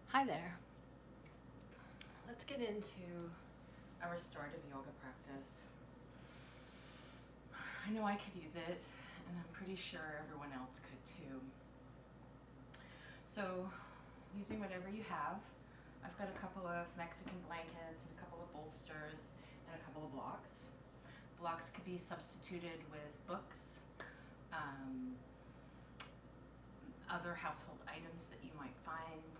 Hi there. Let's get into a restorative yoga practice. I know I could use it, and I'm pretty sure everyone else could too. So, using whatever you have, I've got a couple of Mexican blankets, and a couple of bolsters, and a couple of blocks. Blocks could be substituted with books, um, other household items that you might find,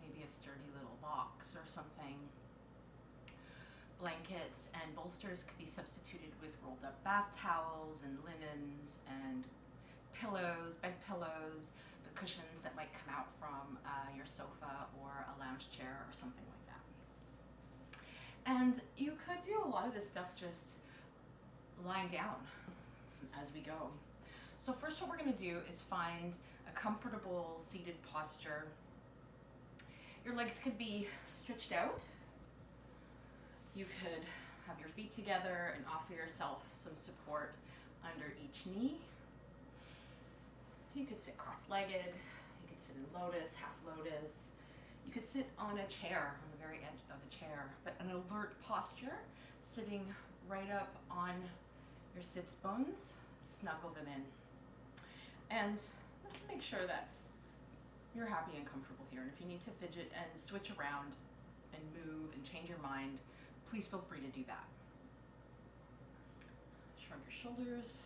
maybe a sturdy little box or something. Blankets and bolsters could be substituted with rolled up bath towels and linens and pillows, bed pillows, the cushions that might come out from your sofa or a lounge chair or something like that. And you could do a lot of this stuff just lying down as we go. So first what we're going to do is find a comfortable seated posture. Your legs could be stretched out. You could have your feet together and offer yourself some support under each knee. You could sit cross-legged. You could sit in lotus, half lotus. You could sit on a chair, on the very edge of a chair, but an alert posture, sitting right up on your sits bones. Snuggle them in. And let's make sure that you're happy and comfortable here. And if you need to fidget and switch around and move and change your mind, please feel free to do that. Shrug your shoulders.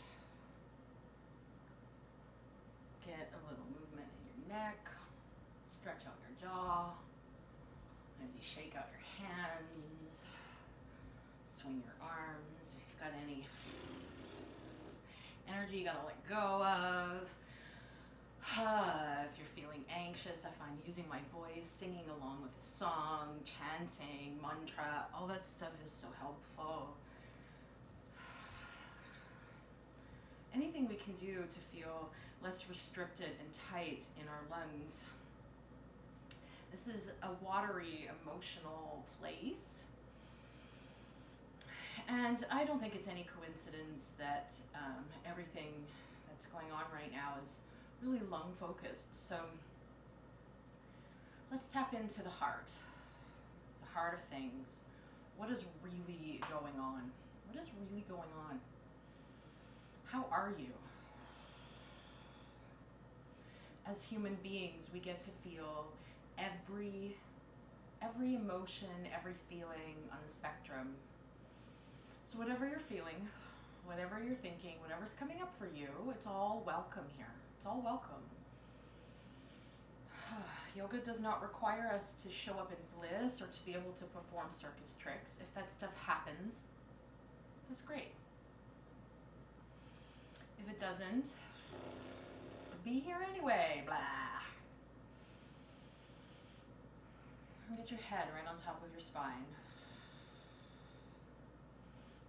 Get a little movement in your neck. Stretch out your jaw. Maybe shake out your hands. Swing your arms. If you've got any energy you gotta let go of. If you're feeling anxious, I find using my voice, singing along with a song, chanting, mantra, all that stuff is so helpful. Anything we can do to feel less restricted and tight in our lungs. This is a watery, emotional place. And I don't think it's any coincidence that everything that's going on right now is really lung focused. So let's tap into the heart of things. What is really going on? What is really going on? How are you? As human beings, we get to feel every emotion, every feeling on the spectrum. So whatever you're feeling, whatever you're thinking, whatever's coming up for you, it's all welcome here. It's all welcome. Yoga does not require us to show up in bliss or to be able to perform circus tricks. If that stuff happens, that's great. If it doesn't, be here anyway, blah. And get your head right on top of your spine.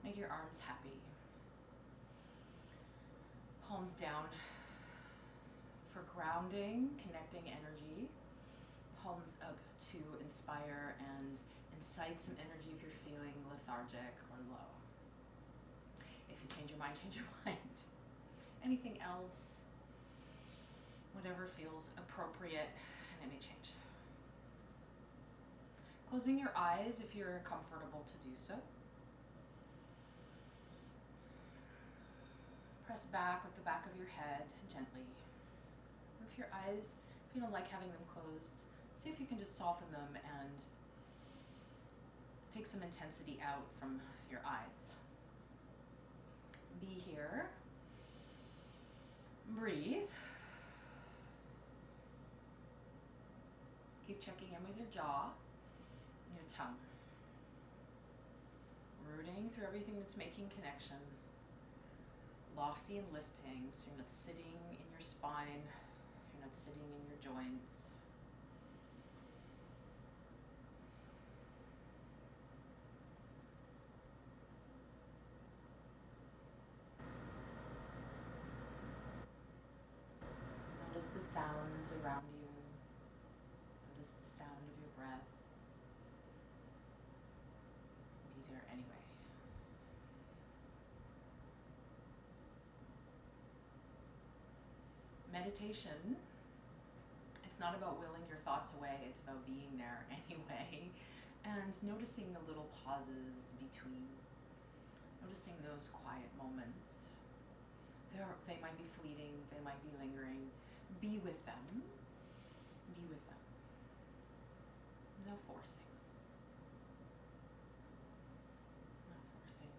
Make your arms happy. Palms down for grounding, connecting energy. Palms up to inspire and incite some energy if you're feeling lethargic or low. If you change your mind, change your mind. Anything else, whatever feels appropriate, and it may change. Closing your eyes if you're comfortable to do so. Press back with the back of your head gently. Or if your eyes, if you don't like having them closed, see if you can just soften them and take some intensity out from your eyes. Be here. Breathe. Keep checking in with your jaw and your tongue. Rooting through everything that's making connection. Lofty and lifting, so you're not sitting in your spine, you're not sitting in your joints. Notice the sounds around you. Notice the sound of your breath. Be there anyway. Meditation, it's It's not about willing your thoughts away, it's about being there anyway. And noticing the little pauses between, noticing those quiet moments. They might be fleeting, they might be lingering. Be with them. Be with them. No forcing. No forcing.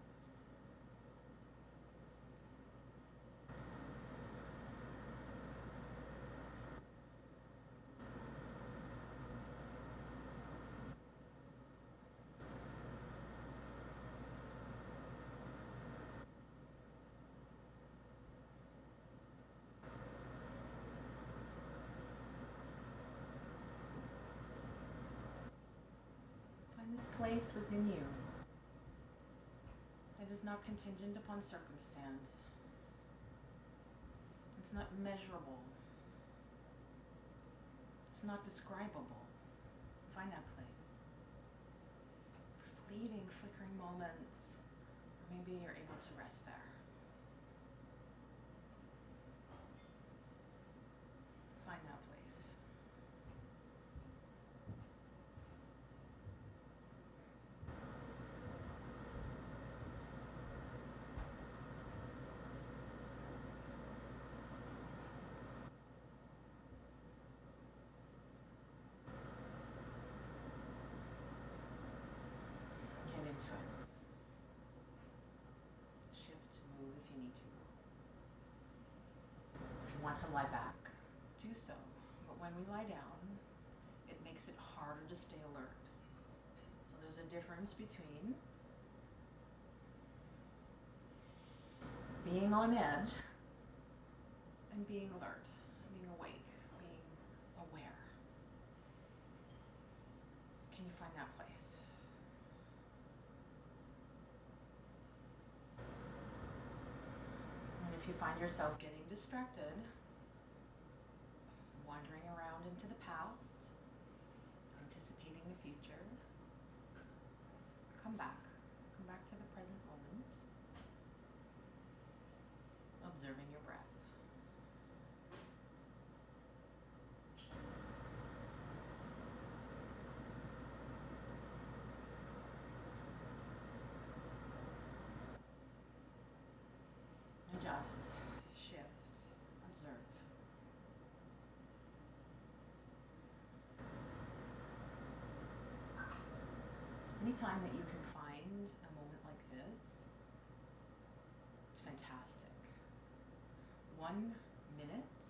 Find this place within you that is not contingent upon circumstance. It's not measurable. It's not describable. Find that place. For fleeting, flickering moments, or maybe you're able to rest there. Find that place. Get into it. Shift, move if you need to. If you want to lie back, do so. But when we lie down, it makes it harder to stay alert. So there's a difference between being on edge and being alert, being awake, being aware. Can you find that place? And if you find yourself getting distracted, wandering around into the past, anticipating the future, come back. Come back to the present moment, observing your breath. Adjust, shift, observe. Anytime that you can find a moment like this, it's fantastic. 1 minute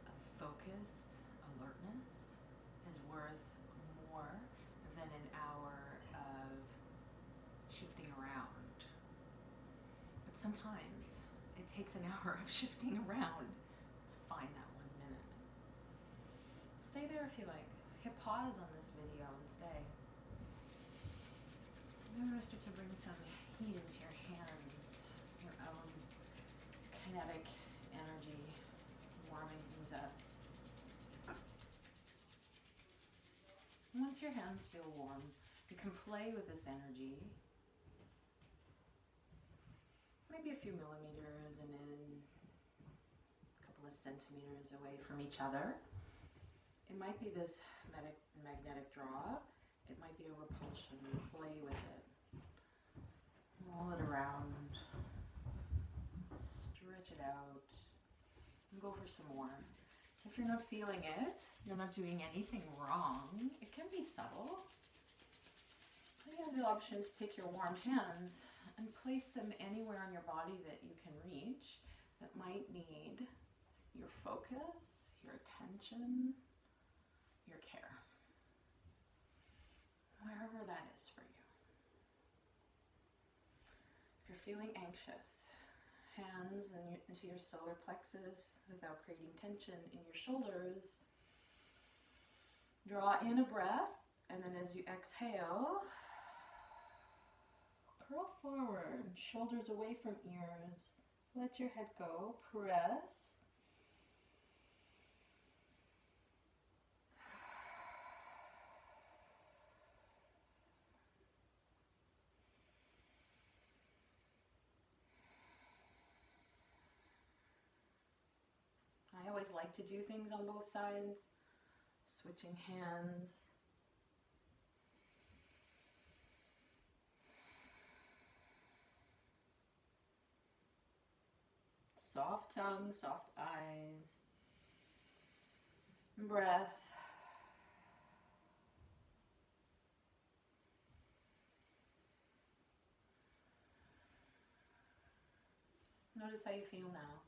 of focused alertness is worth more than an hour of shifting around. But sometimes it takes an hour of shifting around to find that 1 minute. Stay there if you like. Hit pause on this video and stay. Notice to bring some heat into your hands, your own kinetic energy, warming things up. And once your hands feel warm, you can play with this energy, maybe a few millimeters and then a couple of centimeters away from each other. It might be this magnetic draw. It might be a repulsion. Play with it. Roll it around. Stretch it out. And go for some more. If you're not feeling it, you're not doing anything wrong. It can be subtle. You have the option to take your warm hands and place them anywhere on your body that you can reach that might need your focus, your attention, your care. Wherever that is for you. If you're feeling anxious, hands into your solar plexus without creating tension in your shoulders. Draw in a breath, and then as you exhale, curl forward, shoulders away from ears. Let your head go, press. I always like to do things on both sides. Switching hands. Soft tongue, soft eyes. Breath. Notice how you feel now.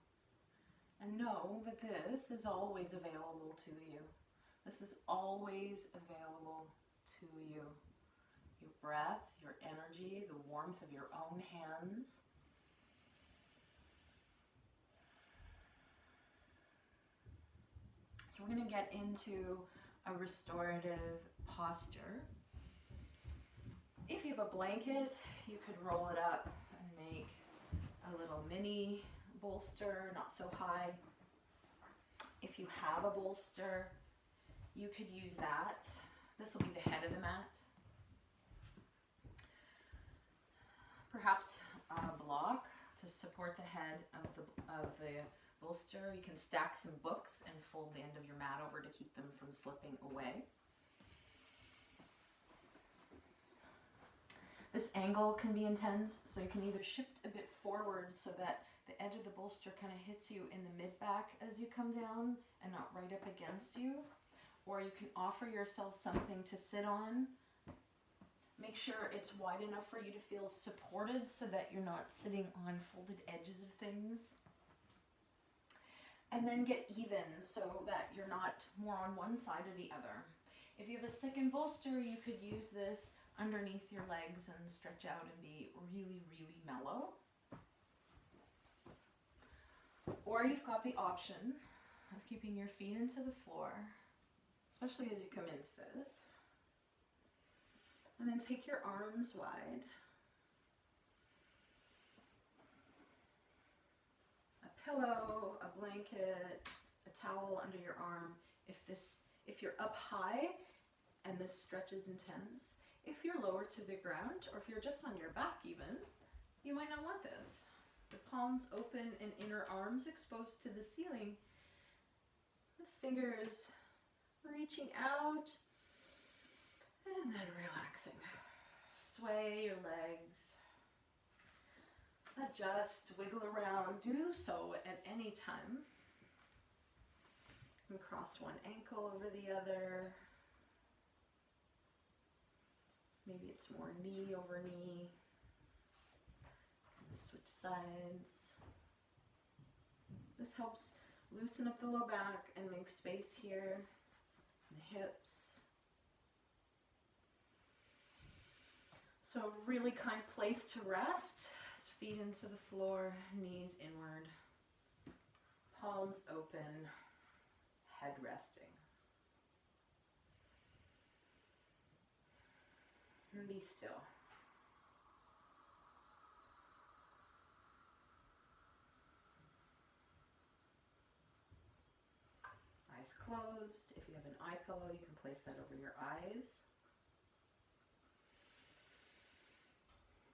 And know that this is always available to you. This is always available to you. Your breath, your energy, the warmth of your own hands. So we're going to get into a restorative posture. If you have a blanket, you could roll it up and make a little mini bolster, not so high. If you have a bolster, you could use that. This will be the head of the mat. Perhaps a block to support the head of the bolster. You can stack some books and fold the end of your mat over to keep them from slipping away. This angle can be intense, so you can either shift a bit forward so that the edge of the bolster kind of hits you in the mid-back as you come down and not right up against you, or you can offer yourself something to sit on. Make sure it's wide enough for you to feel supported so that you're not sitting on folded edges of things. And then get even so that you're not more on one side or the other. If you have a second bolster, you could use this underneath your legs and stretch out and be really, really mellow. Or you've got the option of keeping your feet into the floor, especially as you come into this. And then take your arms wide. A pillow, a blanket, a towel under your arm. If you're up high and this stretch is intense, if you're lower to the ground, or if you're just on your back even, you might not want this. The palms open and inner arms exposed to the ceiling. The fingers reaching out and then relaxing. Sway your legs. Adjust, wiggle around. Do so at any time. And cross one ankle over the other. Maybe it's more knee over knee. Switch sides. This helps loosen up the low back and make space here in the hips. So a really kind place to rest is feet into the floor, knees inward, palms open, head resting. And be still. Eyes closed. If you have an eye pillow, you can place that over your eyes.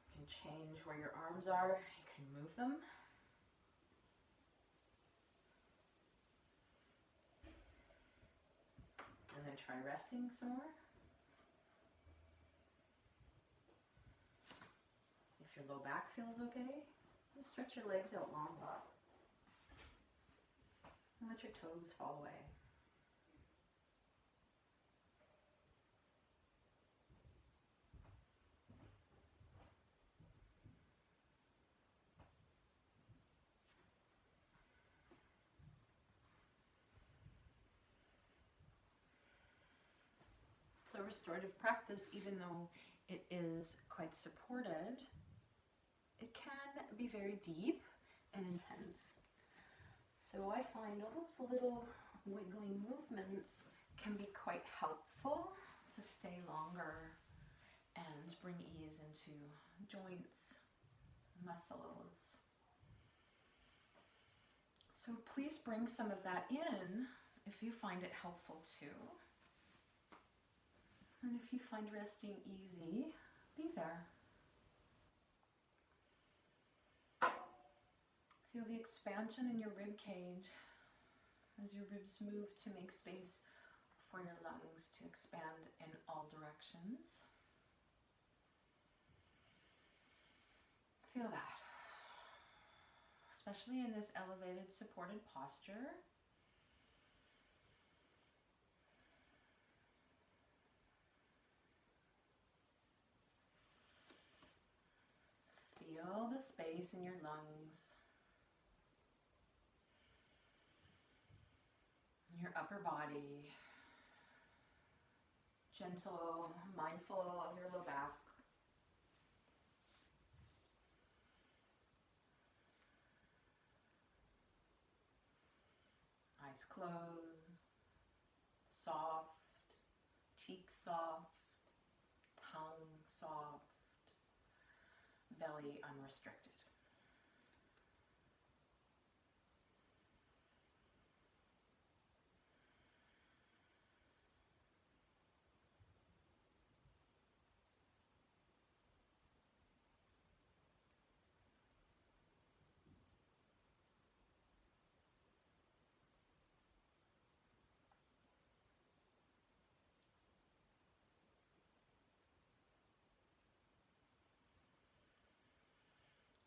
You can change where your arms are. You can move them. And then try resting some more. If your low back feels okay, just stretch your legs out long. And let your toes fall away. So restorative practice, even though it is quite supported, it can be very deep and intense. So I find all those little wiggling movements can be quite helpful to stay longer and bring ease into joints, muscles. So please bring some of that in if you find it helpful too. And if you find resting easy, be there. Feel the expansion in your rib cage as your ribs move to make space for your lungs to expand in all directions. Feel that, especially in this elevated, supported posture. Feel the space in your lungs, your upper body. Gentle, mindful of your low back. Eyes closed, soft, cheeks soft, tongue soft, belly unrestricted.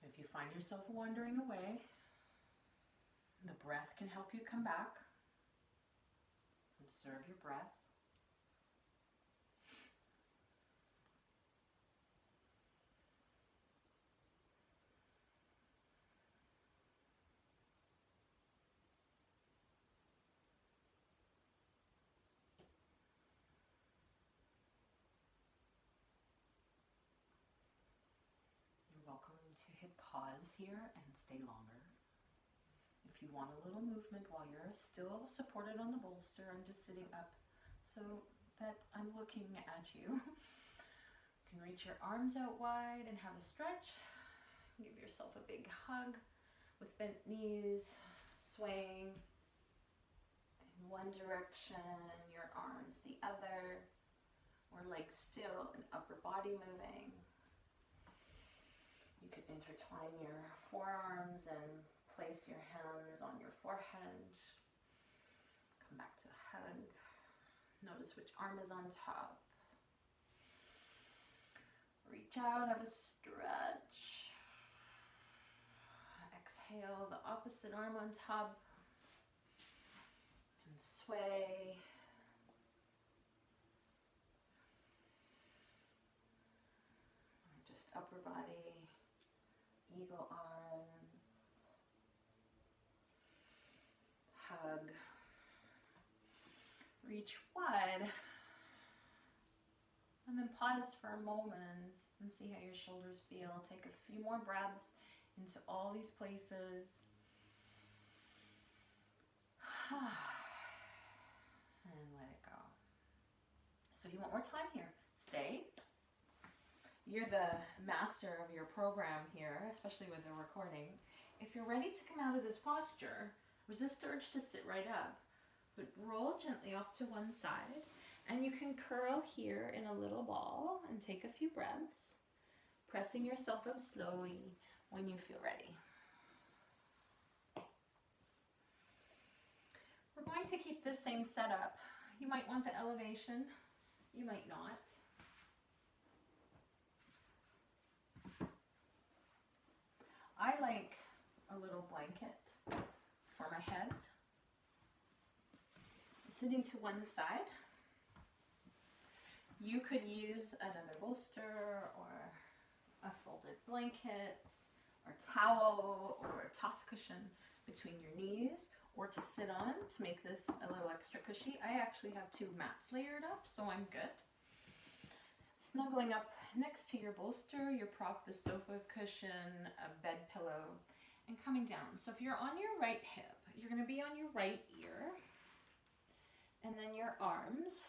If you find yourself wandering away, the breath can help you come back. Observe your breath. You're welcome to hit pause here and stay longer. If you want a little movement while you're still supported on the bolster, I'm just sitting up so that I'm looking at you. You can reach your arms out wide and have a stretch. Give yourself a big hug with bent knees, swaying in one direction, your arms the other, or legs still and upper body moving. You could intertwine your forearms and place your hands on your forehead. Come back to hug. Notice which arm is on top. Reach out, have a stretch. Exhale, the opposite arm on top. And sway. Just upper body, eagle arms. Hug. Reach wide. And then pause for a moment and see how your shoulders feel. Take a few more breaths into all these places. And let it go. So if you want more time here, stay. You're the master of your program here, especially with the recording. If you're ready to come out of this posture, resist the urge to sit right up, but roll gently off to one side. And you can curl here in a little ball and take a few breaths, pressing yourself up slowly when you feel ready. We're going to keep this same setup. You might want the elevation, you might not. I like a little blanket for my head. Sitting to one side. You could use another bolster or a folded blanket or towel or a toss cushion between your knees or to sit on to make this a little extra cushy. I actually have two mats layered up, so I'm good. Snuggling up next to your bolster, your prop, the sofa cushion, a bed pillow, and coming down. So if you're on your right hip, you're going to be on your right ear, and then your arms.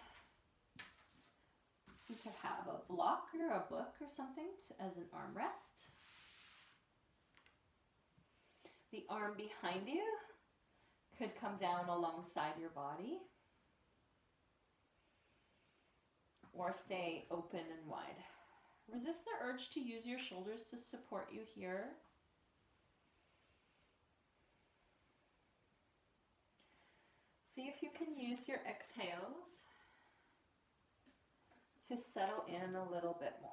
You could have a block or a book or something as an armrest. The arm behind you could come down alongside your body or stay open and wide. Resist the urge to use your shoulders to support you here. See if you can use your exhales to settle in a little bit more.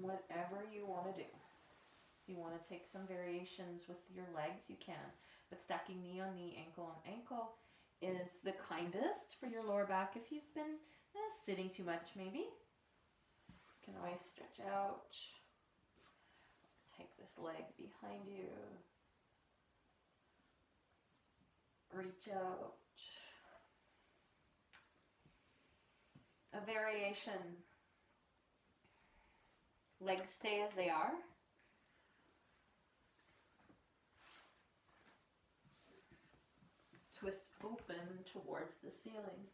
Whatever you want to do. If you want to take some variations with your legs, you can. But stacking knee on knee, ankle on ankle is the kindest for your lower back if you've been sitting too much maybe. You can always stretch out. Take this leg behind you. Reach out. A variation. Legs stay as they are. Twist open towards the ceiling.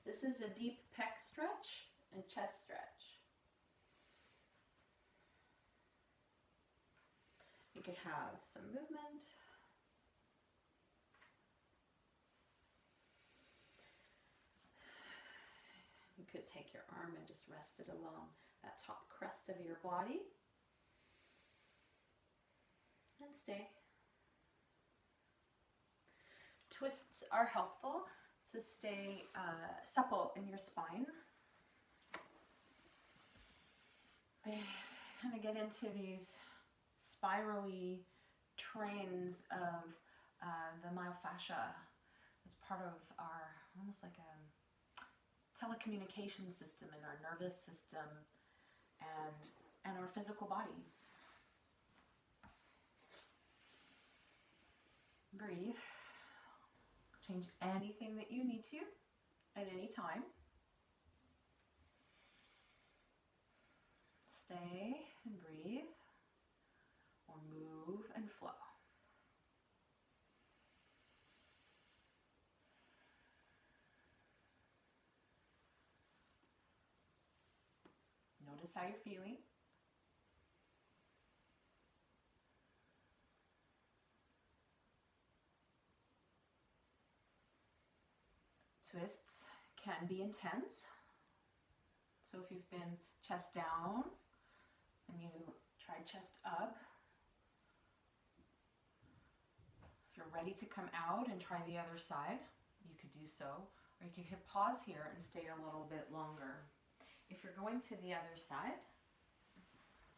This is a deep pec stretch and chest stretch. You could have some movement. You could take your arm and just rest it along that top crest of your body. And stay. Twists are helpful to stay supple in your spine. They kind of get into these spirally trains of the myofascia. It's part of our, almost like a telecommunication system in our nervous system and our physical body. Breathe. Change anything that you need to at any time. Stay and breathe, or move and flow. Notice how you're feeling. Twists can be intense. So if you've been chest down and you tried chest up, if you're ready to come out and try the other side, you could do so. Or you could hit pause here and stay a little bit longer. If you're going to the other side,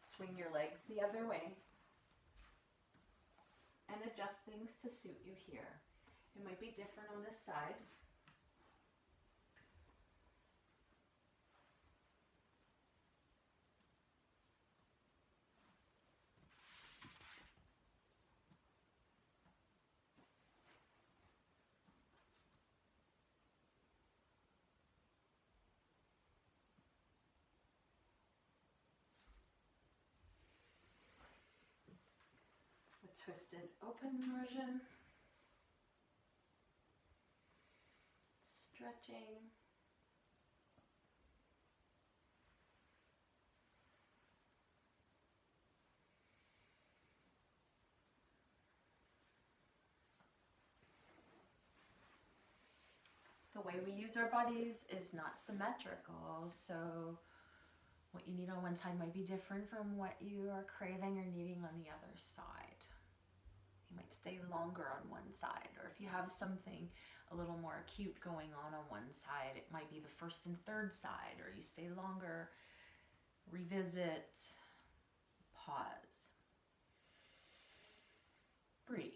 swing your legs the other way and adjust things to suit you here. It might be different on this side. Twisted open version. Stretching. The way we use our bodies is not symmetrical, so what you need on one side might be different from what you are craving or needing on the other side. You might stay longer on one side, or if you have something a little more acute going on one side, it might be the first and third side, or you stay longer, revisit, pause, breathe.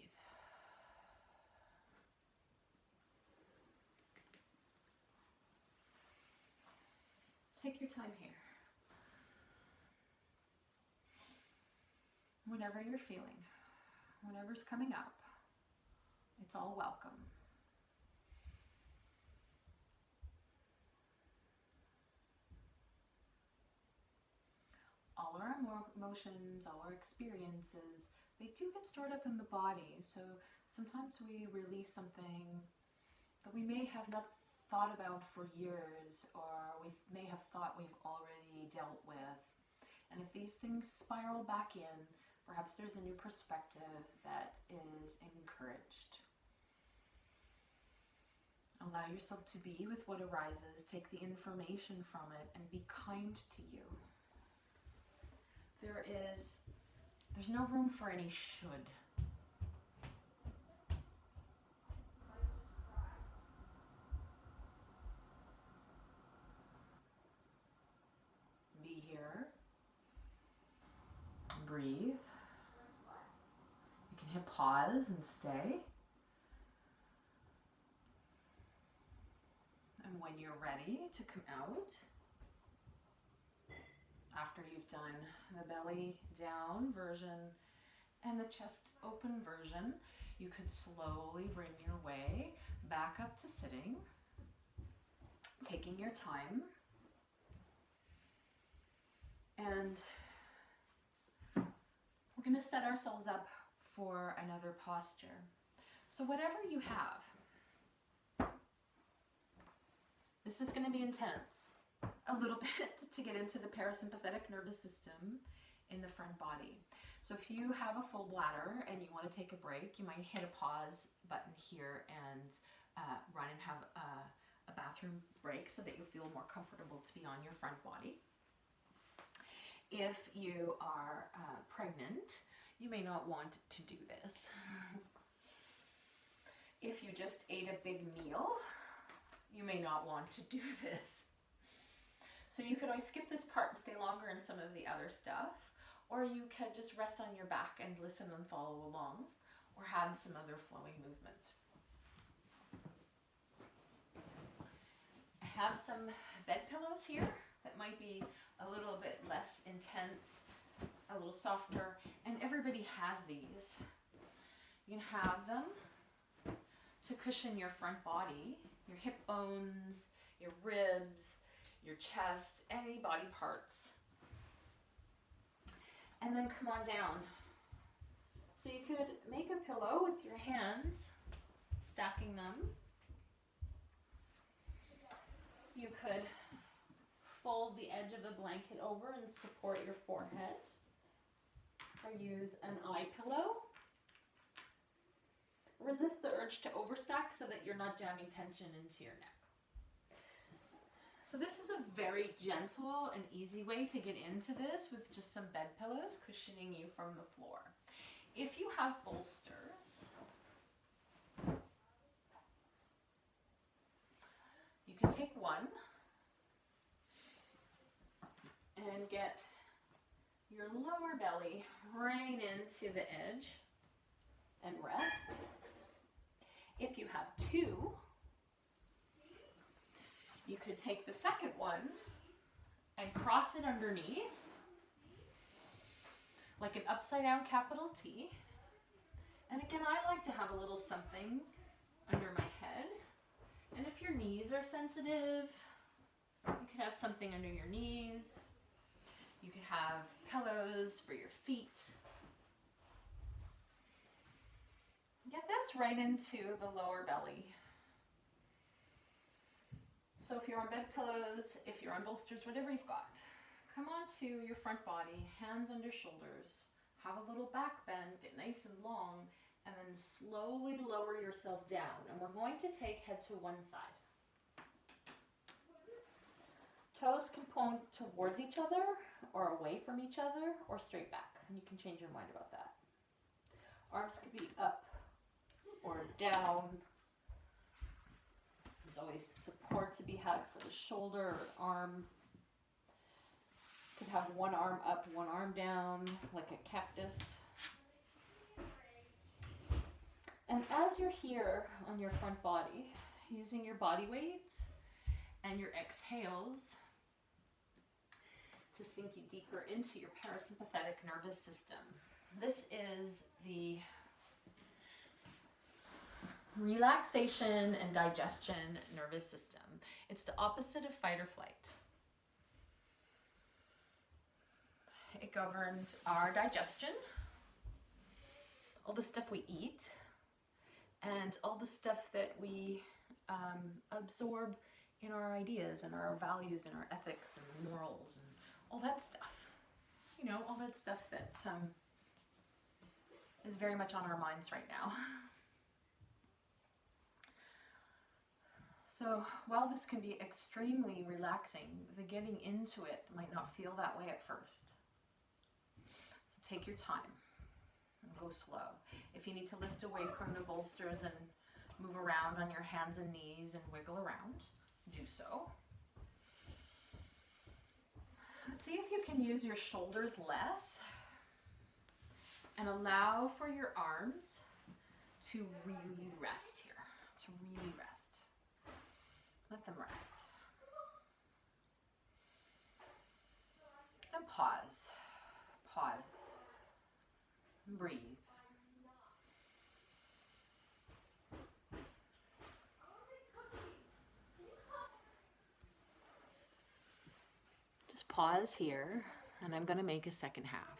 Take your time here. Whatever you're feeling, whatever's coming up, it's all welcome. All our emotions, all our experiences, they do get stored up in the body. So sometimes we release something that we may have not thought about for years, or we may have thought we've already dealt with. And if these things spiral back in, perhaps there's a new perspective that is encouraged. Allow yourself to be with what arises. Take the information from it and be kind to you. There's no room for any should. Be here. Breathe. You can hit pause and stay. And when you're ready to come out, after you've done the belly down version and the chest open version, you could slowly bring your way back up to sitting, taking your time. And we're going to set ourselves up for another posture. So whatever you have, this is going to be intense a little bit to get into the parasympathetic nervous system in the front body. So if you have a full bladder and you want to take a break, you might hit a pause button here and run and have a bathroom break so that you feel more comfortable to be on your front body. If you are pregnant, you may not want to do this. If you just ate a big meal, you may not want to do this. So you could always skip this part and stay longer in some of the other stuff, or you could just rest on your back and listen and follow along, or have some other flowing movement. I have some bed pillows here that might be a little bit less intense, a little softer, and everybody has these. You can have them to cushion your front body, your hip bones, your ribs, your chest, any body parts. And then come on down. So you could make a pillow with your hands, stacking them. You could fold the edge of the blanket over and support your forehead. Or use an eye pillow. Resist the urge to overstack so that you're not jamming tension into your neck. So this is a very gentle and easy way to get into this with just some bed pillows cushioning you from the floor. If you have bolsters, you can take one and get your lower belly right into the edge and rest. If you have two, you could take the second one and cross it underneath, like an upside down capital T. And again, I like to have a little something under my head. And if your knees are sensitive, you could have something under your knees. You could have pillows for your feet. Get this right into the lower belly. So if you're on bed pillows, if you're on bolsters, whatever you've got, come onto your front body, hands under shoulders, have a little back bend, get nice and long, and then slowly lower yourself down. And we're going to take head to one side. Toes can point towards each other or away from each other or straight back. And you can change your mind about that. Arms could be up or down. There's always support to be had for the shoulder or arm. You could have one arm up, one arm down, like a cactus. And as you're here on your front body, using your body weight and your exhales to sink you deeper into your parasympathetic nervous system. This is the relaxation and digestion nervous system. It's the opposite of fight or flight. It governs our digestion, all the stuff we eat, and all the stuff that we absorb in our ideas and our values and our ethics and morals and all that stuff. You know, all that stuff that is very much on our minds right now. So while this can be extremely relaxing, the getting into it might not feel that way at first. So take your time and go slow. If you need to lift away from the bolsters and move around on your hands and knees and wiggle around, do so. See if you can use your shoulders less and allow for your arms to really rest here, to really rest. Let them rest. And pause. Pause. Breathe. Just pause here, and I'm going to make a second half.